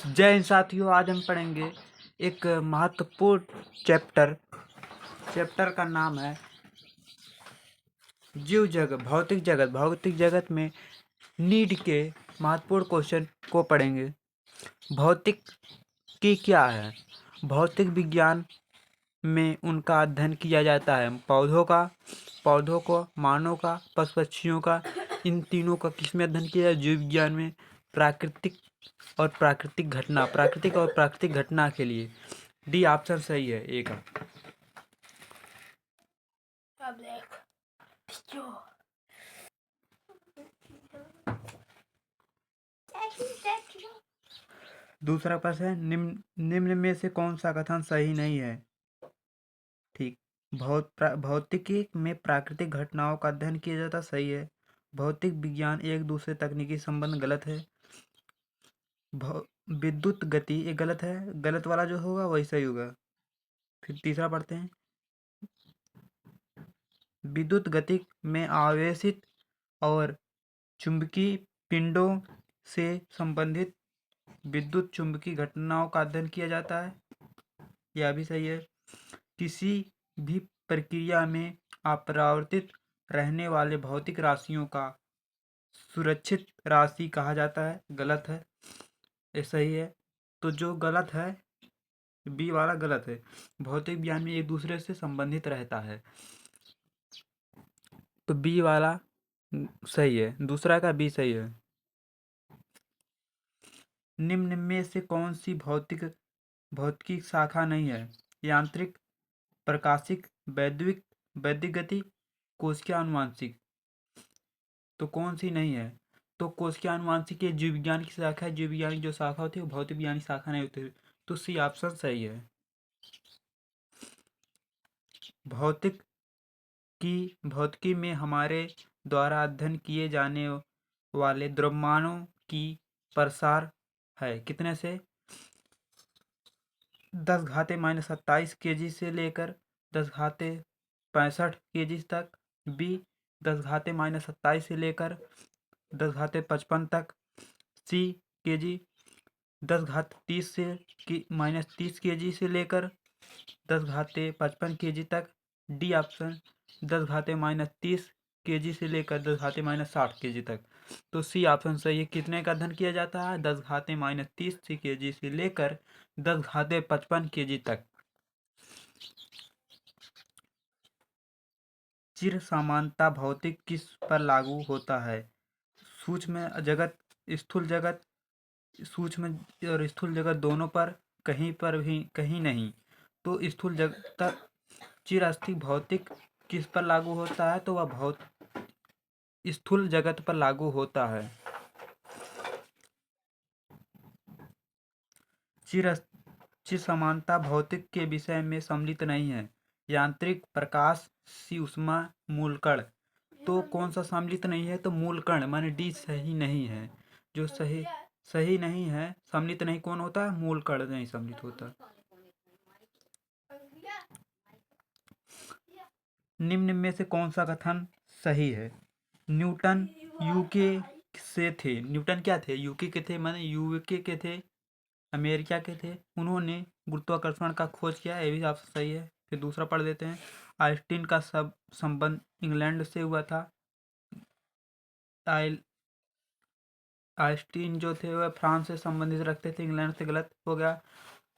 जय हिंद साथियों, आज हम पढ़ेंगे एक महत्वपूर्ण चैप्टर का नाम है जीव जगत, भौतिक जगत। भौतिक जगत में नीड के महत्वपूर्ण क्वेश्चन को पढ़ेंगे। भौतिक की क्या है? भौतिक विज्ञान में उनका अध्ययन किया जाता है। पौधों को, मानव का, पशु पक्षियों का, इन तीनों का किसमें अध्ययन किया है? जीव विज्ञान में। प्राकृतिक और प्राकृतिक घटना के लिए डी ऑप्शन सही है। ए का दूसरा प्रश्न है, निम्न में से कौन सा कथन सही नहीं है? ठीक। भौतिकी में प्राकृतिक घटनाओं का अध्ययन किया जाता, सही है। भौतिक विज्ञान एक दूसरे तकनीकी संबंध, गलत है। विद्युत गति, ये गलत है। गलत वाला जो होगा वही सही होगा। फिर तीसरा पढ़ते हैं, विद्युत गति में आवेशित और चुंबकीय पिंडों से संबंधित विद्युत चुंबकीय घटनाओं का अध्ययन किया जाता है, यह भी सही है। किसी भी प्रक्रिया में अपरिवर्तित रहने वाले भौतिक राशियों का सुरक्षित राशि कहा जाता है, गलत है। ये सही है। तो जो गलत है, बी वाला गलत है। भौतिक विज्ञान में एक दूसरे से संबंधित रहता है, तो बी वाला सही है। दूसरा का बी सही है। निम्न में से कौन सी भौतिकी शाखा नहीं है? यांत्रिक, प्रकाशिक, वैद्युत गति, कोशिकीय आनुवांशिक। तो कौन सी नहीं है? तो कोशिकीय आनुवांशिक ये जीव विज्ञान की शाखा है। जीव विज्ञान की जो शाखा होती है वो भौतिक विज्ञान की शाखा नहीं होती। तो सी ऑप्शन सही है। भौतिकी में हमारे द्वारा अध्ययन किए जाने वाले द्रव्यमानों की प्रसार है कितने से? 10⁻⁻27 kg से लेकर 10⁻65 kg तक। बी 10⁻⁻27 से लेकर 10⁻55 तक। सी kg 10⁻30 से -30 kg से लेकर 10⁻55 kg तक। डी ऑप्शन 10⁻−30 kg से लेकर 10⁻60 kg तक। तो सी ऑप्शन सही है। कितने का अध्ययन किया जाता है? 10⁻−30 kg से लेकर 10⁻55 kg तक। चिर समानता भौतिक किस पर लागू होता है? सूक्ष्म जगत, स्थूल जगत, सूक्ष्म और स्थूल जगत दोनों पर, कहीं पर भी कहीं नहीं। तो स्थूल जगत चिरस्थायी भौतिक किस पर लागू होता है? तो वह स्थूल जगत पर लागू होता है। चिर समानता भौतिक के विषय में सम्मिलित नहीं है। यांत्रिक, प्रकाश, सी ऊष्मा, मूलकण। तो कौन सा सम्मिलित नहीं है? तो मूलकण, माने डी सही नहीं है। जो सही नहीं है, सम्मिलित नहीं कौन होता है? मूलकण नहीं सम्मिलित होता। निम्न में से कौन सा कथन सही है? न्यूटन यूके से थे। न्यूटन क्या थे? यूके के थे, माने यूके के थे, अमेरिका के थे। उन्होंने गुरुत्वाकर्षण का खोज किया, ये भी आपसे सही है। फिर दूसरा पढ़ देते हैं, आइंस्टीन का संबंध इंग्लैंड से हुआ था। आइंस्टीन जो थे वह फ्रांस से संबंधित रखते थे, इंग्लैंड से, गलत हो गया।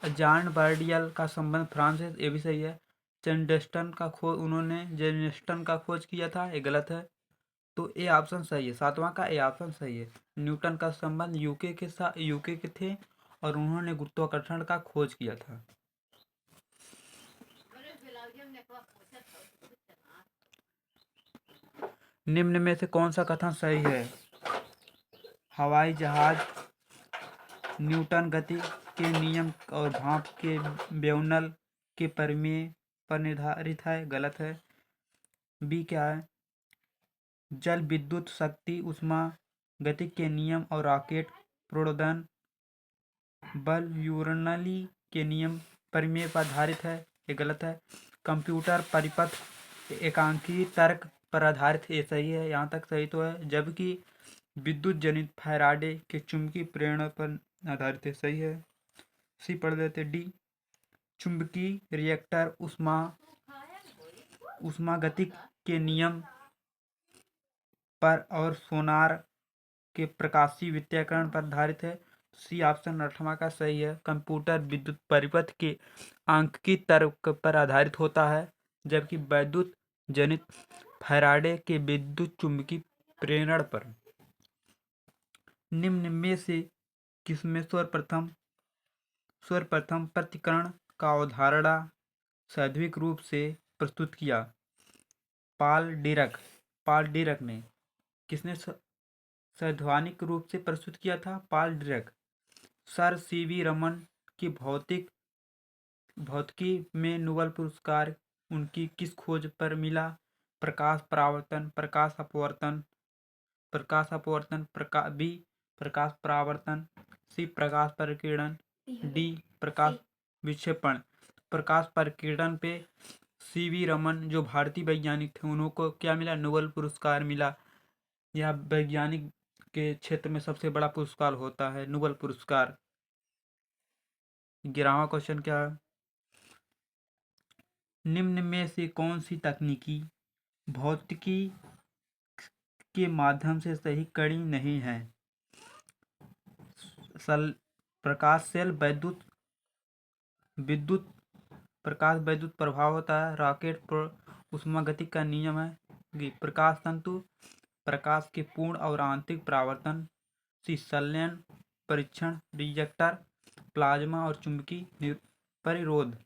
जॉन बर्डियल का संबंध फ्रांस से, ये भी सही है। उन्होंने जेनस्टन का खोज किया था, ये गलत है। तो ए ऑप्शन सही है। सातवां का ए ऑप्शन सही है। न्यूटन का संबंध यूके के थे और उन्होंने गुरुत्वाकर्षण का खोज किया था। निम्न में से कौन सा कथन सही है? हवाई जहाज न्यूटन गति के नियम और भाप के बेउनल के प्रमेय पर निर्धारित है, गलत है। बी क्या है? जल विद्युत शक्ति ऊष्मा गति के नियम और रॉकेट प्रोद्यौन बर्नौली के नियम प्रमेय पर आधारित है, ये गलत है। कंप्यूटर परिपथ एकांकी तर्क पर आधारित, ये सही है। यहाँ तक सही तो है। जबकि विद्युत जनित फैराडे के चुंबकीय प्रेरण पर आधारित है, सही है। सी पढ़ लेते। डी, चुंबकीय रिएक्टर ऊष्मागतिक के नियम पर और सोनार के प्रकाशीय विकिरण पर आधारित है। सी ऑप्शन 8वां का सही है। कंप्यूटर विद्युत परिपथ के आंकिकी तर्क पर आधारित होता है, जबकि वैद्युत जनित फैराडे के विद्युत चुंबकीय प्रेरण पर। निम्न में से किसमें सर्वप्रथम पृथक्करण का अवधारणा सैद्धांतिक रूप से प्रस्तुत किया? पाल डिरक ने। किसने सैद्धांतिक रूप से प्रस्तुत किया था? पाल डिरक। सर सीवी रमन की भौतिकी में नोबेल पुरस्कार उनकी किस खोज पर मिला? प्रकाश परावर्तन, प्रकाश अपवर्तन, बी प्रकाश परावर्तन, सी प्रकाश परिकिरण, डी प्रकाश विक्षेपण। प्रकाश परिकिरण पे सीवी रमन जो भारतीय वैज्ञानिक थे उनको क्या मिला? नोबेल पुरस्कार मिला। यह वैज्ञानिक के क्षेत्र में सबसे बड़ा पुरस्कार होता है, नोबेल पुरस्कार। 11वां क्वेश्चन क्या है? निम्न में से कौन सी तकनीकी भौतिकी के माध्यम से सही कड़ी नहीं है? प्रकाश सेल विद्युत प्रकाश वैद्युत प्रभाव होता है। रॉकेट ऊष्मागतिकी का नियम है। प्रकाश तंतु, प्रकाश के पूर्ण और आंतरिक परावर्तन, संलयन परीक्षण, रिएक्टर, प्लाज्मा और चुंबकीय परिरोध।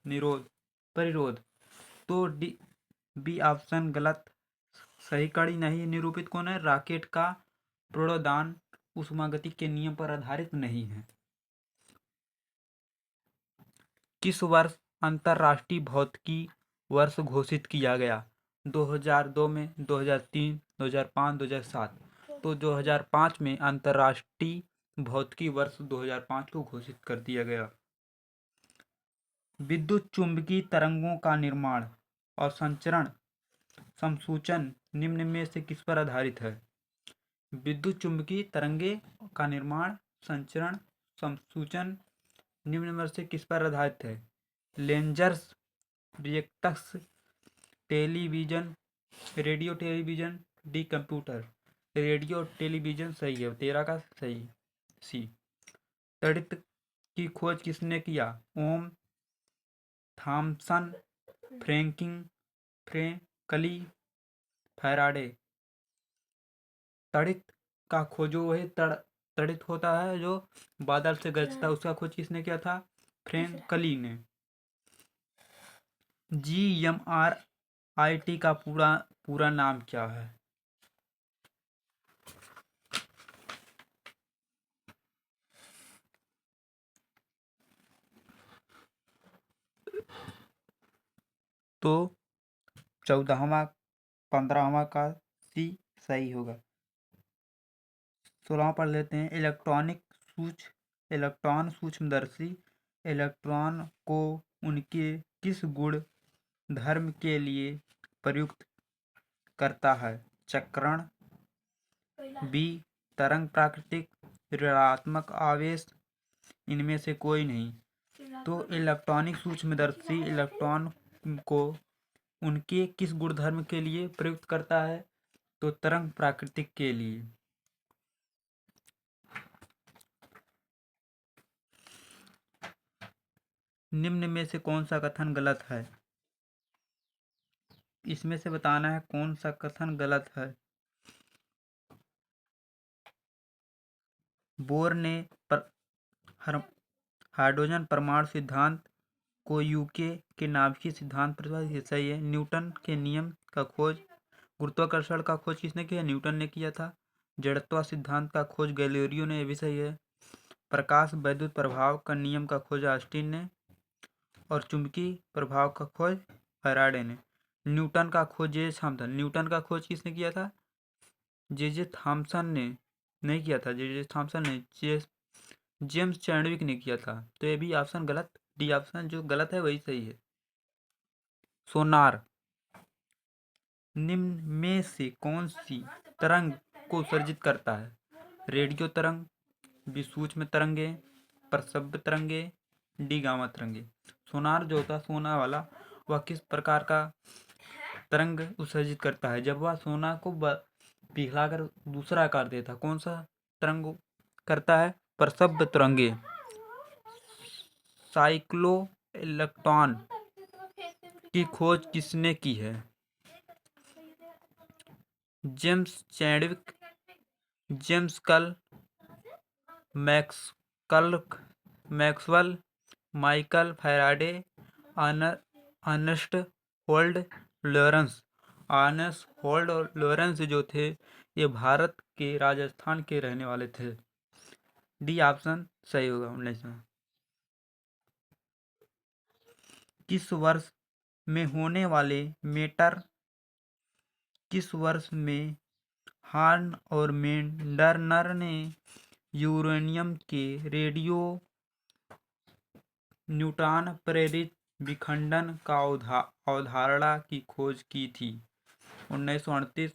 तो बी ऑप्शन गलत। सही कड़ी नहीं निरूपित कौन है? रॉकेट का प्रणोदन ऊष्मागतिकी के नियम पर आधारित नहीं है। किस वर्ष अंतर्राष्ट्रीय भौतिकी वर्ष घोषित किया गया? 2002 में, 2003, 2005, 2007। तो 2005 में अंतर्राष्ट्रीय भौतिकी वर्ष 2005 को घोषित कर दिया गया। विद्युत चुंबकीय तरंगों का निर्माण और संचरण समसूचन निम्न में से किस पर आधारित है? विद्युत चुंबकीय तरंगे का निर्माण, संचरण, समसूचन निम्न में से किस पर आधारित है? Lasers, reactors, television, radio television, D computer. Radio television सही है, 13 का सही। सी, तड़ित की खोज किसने किया? ओम, थॉमसन, फ्रेंकली, फैराडे। तड़ित का खोज वही तड़ित होता है जो बादल से गरजता है, उसका खोज किसने किया था? फ्रेंकली ने। GMRIT का पूरा नाम क्या है? तो 14वां 15वां का सी सही होगा। 16वां पढ़ लेते हैं। इलेक्ट्रॉन सूक्ष्मदर्शी इलेक्ट्रॉन को उनके किस गुण धर्म के लिए प्रयुक्त करता है? चक्रण, बी तरंग प्राकृतिक, ऋणात्मक आवेश, इनमें से कोई नहीं। तो इलेक्ट्रॉनिक सूक्ष्मदर्शी इलेक्ट्रॉन को उनके किस गुणधर्म के लिए प्रयुक्त करता है? तो तरंग प्राकृतिक के लिए। निम्न में से कौन सा कथन गलत है? इसमें से बताना है कौन सा कथन गलत है। बोर ने हाइड्रोजन परमाणु सिद्धांत को यूके के नाभिकीय सिद्धांत पर सही है। न्यूटन के नियम का खोज गुरुत्वाकर्षण का खोज किसने किया? न्यूटन ने किया था। जड़त्व सिद्धांत का खोज गैलीलियो ने, भी सही है। प्रकाश वैद्युत प्रभाव का नियम का खोज आइंस्टीन ने और चुंबकीय प्रभाव का खोज फैराडे ने। न्यूटन का खोज न्यूटन का खोज किसने किया था? जे थॉमसन ने नहीं किया था। जे थॉमसन ने जेम्स चैडविक ने किया था। तो ये भी ऑप्शन गलत। डी ऑप्शन जो गलत है वही सही है। सोनार निम्न में से कौन सी तरंग को उत्सर्जित करता है? रेडियो तरंग, विसूक्ष्म तरंगे, प्रसव तरंगे, डी गामा तरंगे। सोनार जो होता है सोना वाला, वह किस प्रकार का तरंग उत्सर्जित करता है? जब वह सोना को पिघलाकर दूसरा आकार देता है, कौन सा तरंग करता है? प्रसव तरंगे। साइक्लो इलेक्ट्रॉन की खोज किसने की है? James Chadwick, James Maxwell, Michael Faraday, Ernest Hold Lawrence. Ernest Hold और लॉरेंस जो थे ये भारत के राजस्थान के रहने वाले थे। डी ऑप्शन सही होगा। 19 में किस वर्ष में होने वाले मेटर, किस वर्ष में हॉर्न और मेंडनर ने यूरेनियम के रेडियो न्यूट्रॉन प्रेरित विखंडन का अवधारणा की खोज की थी? 1938,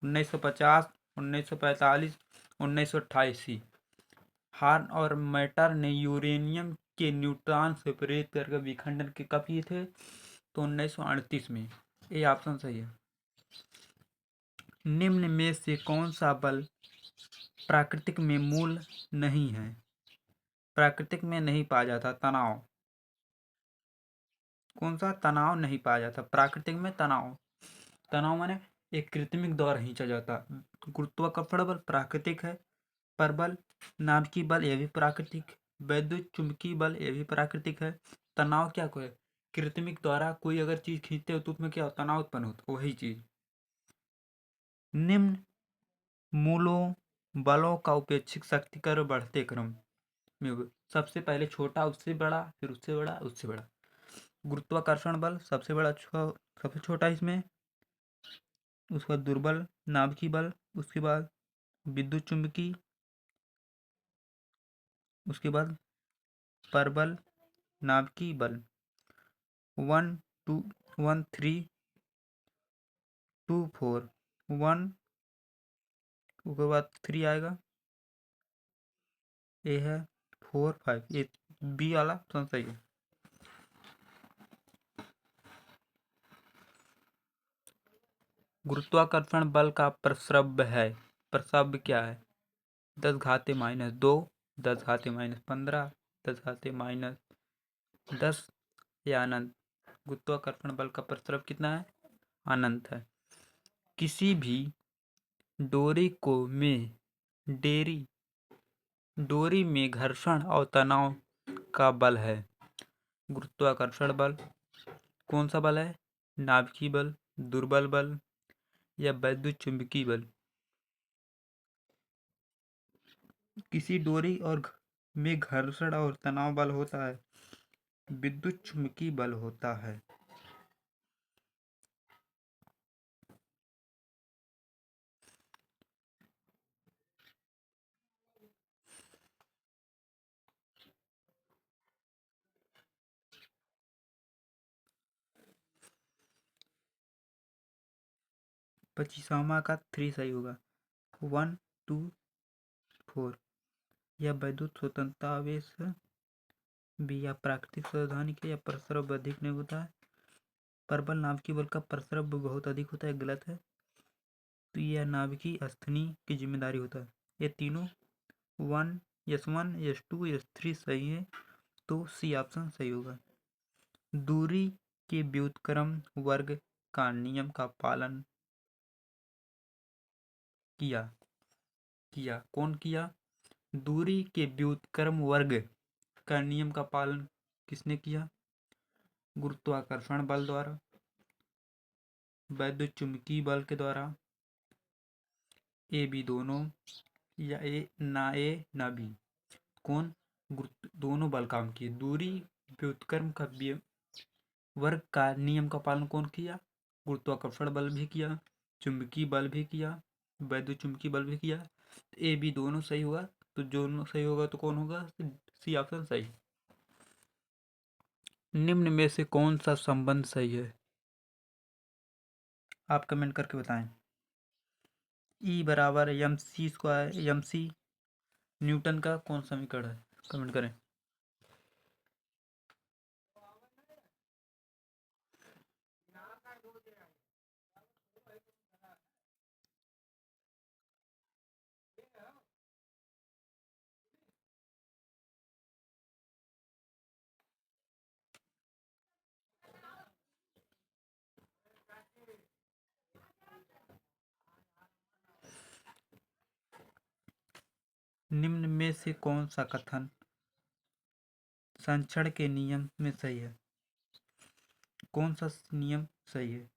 1950, 1945, 1988। हॉर्न और मेटर ने यूरेनियम के न्यूट्रॉन से प्रेरित करके विखंडन के कब किए थे? तो 1938 में। ये ऑप्शन सही है। निम्न में से कौन सा बल प्राकृतिक में मूल नहीं है? प्राकृतिक में नहीं पाया जाता तनाव। कौन सा? तनाव नहीं पाया जाता प्राकृतिक में। तनाव माने एक कृत्रिम द्वारा खींचा जाता। गुरुत्वाकर्षण बल प्राकृतिक है। परबल, नाभिकीय बल यह भी प्राकृतिक, वैद्युत चुंबकीय बल यह भी प्राकृतिक है। तनाव क्या को है? कृत्रिम द्वारा कोई अगर चीज खींचते हो तो उसमें क्या तनाव उत्पन्न होता, वही चीज। निम्न मूलों बलों का उपेक्षित शक्ति कर बढ़ते क्रम में होगा। सबसे पहले छोटा, उससे बड़ा, फिर उससे बड़ा, उससे बड़ा। गुरुत्वाकर्षण बल सबसे बड़ा, सबसे छोटा इसमें। उसके बाद दुर्बल नाभिकीय बल, उसके बाद विद्युत चुंबकीय, उसके बाद परबल नाभिकीय बल। 1 2 1 3 2 4 1, उसके बाद 3 आएगा, ए है 4 5, ये बी वाला ऑप्शन सही है। गुरुत्वाकर्षण बल का प्रसरब है, प्रसरब क्या है? 10⁻⁻2, 10⁻⁻15, 10⁻⁻10 या अनंत। गुरुत्वाकर्षण बल का प्रसरब कितना है? अनंत है। किसी भी डोरी में घर्षण और तनाव का बल है गुरुत्वाकर्षण बल। कौन सा बल है? नाभिकीय बल, दुर्बल बल या वैद्युत चुंबकीय बल? किसी डोरी और में घर्षण और तनाव बल होता है, विद्युत चुंबकीय बल होता है। पच्चीसवां का 3 सही होगा। 1 2 4 या वैद्युत स्वतंत्रता आवेश भी, या प्राकृतिक सावधानिक या प्रसरब अधिक नहीं होता है। प्रबल नाभिकीय बल का प्रसरब बहुत अधिक होता है, गलत है। तो यह नाभिकीय अस्थनि की जिम्मेदारी होता है। ये तीनों 1 S2 S3 सही है, तो सी ऑप्शन सही होगा। दूरी के व्युत्क्रम वर्ग का नियम का पालन किया। कौन किया? दूरी के व्युत्क्रम वर्ग का नियम का पालन किसने किया? गुरुत्वाकर्षण बल द्वारा, वैद्युत चुंबकीय बल के द्वारा, ए बी दोनों, या ए ना बी। कौन? दोनों बल काम किए। दूरी व्युत्क्रम का वर्ग का नियम का पालन कौन किया? गुरुत्वाकर्षण बल भी किया, चुंबकीय बल भी किया, वैद्युत चुंबकीय बल भी किया। ए बी दोनों सही होगा। तो दोनों सही होगा तो कौन होगा? सी ऑप्शन सही। निम्न में से कौन सा संबंध सही है? आप कमेंट करके बताएं। ई बराबर MC² MC न्यूटन का कौन सा समीकरण है? कमेंट करें। निम्न में से कौन सा कथन संचरण के नियम में सही है? कौन सा नियम सही है?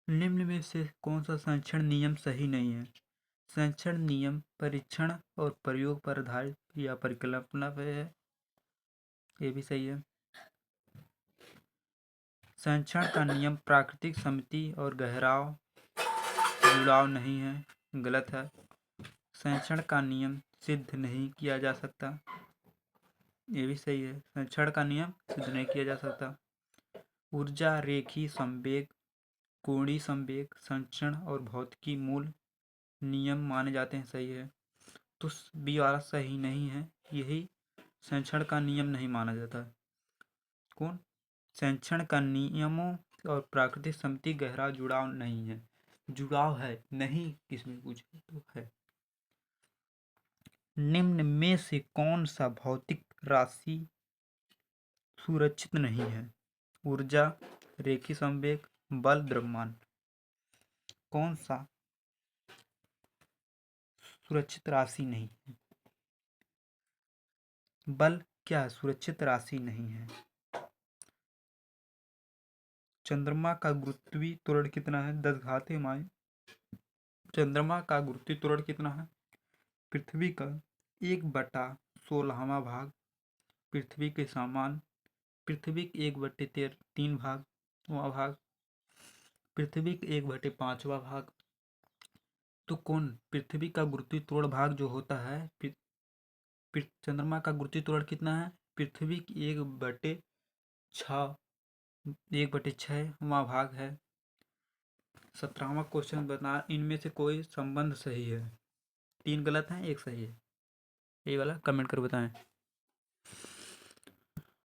निम्न में से कौन सा संचरण नियम सही नहीं है? संचरण नियम परीक्षण और प्रयोग पर आधारित या परिकल्पना पे है, ये भी सही है। संचरण का नियम प्राकृतिक समिति और गहराव जुड़ाव नहीं है, गलत है। संचरण का नियम सिद्ध नहीं किया जा सकता, ये भी सही है। संचरण का नियम सिद्ध नहीं किया जा सकता। ऊर्जा, रेखी संवेग, कोणीय संवेग संचरण और भौतिकी मूल नियम माने जाते हैं, सही है। तो बी वाला सही नहीं है, यही संचरण का नियम नहीं माना जाता है। कौन? संचरण का नियमों और प्राकृतिक समिति गहरा जुड़ाव नहीं है। जुड़ाव है नहीं, किसमें पूछे तो है। निम्न में से कौन सा भौतिक राशि सुरक्षित नहीं है? ऊर्जा, रेखी संवेग, बल, द्रव्यमान। कौन सा सुरक्षित राशि नहीं है? बल क्या सुरक्षित राशि नहीं है? चंद्रमा का गुरुत्वीय त्वरण कितना है? 10⁻⁻। चंद्रमा का गुरुत्वीय त्वरण कितना है? पृथ्वी का 1/16वां भाग पृथ्वी के समान। पृथ्वी के 1/3 भाग पृथ्वी के 1/5वां भाग। तो कौन? पृथ्वी का गुरुत्वीय त्वरण भाग जो होता है, चंद्रमा का गुरुत्वीय त्वरण कितना है? पृथ्वी की 1/6वां भाग है। 17वां क्वेश्चन बता, इनमें से कोई संबंध सही है? 3 गलत हैं, 1 सही है। ये वाला कमेंट कर बताएं।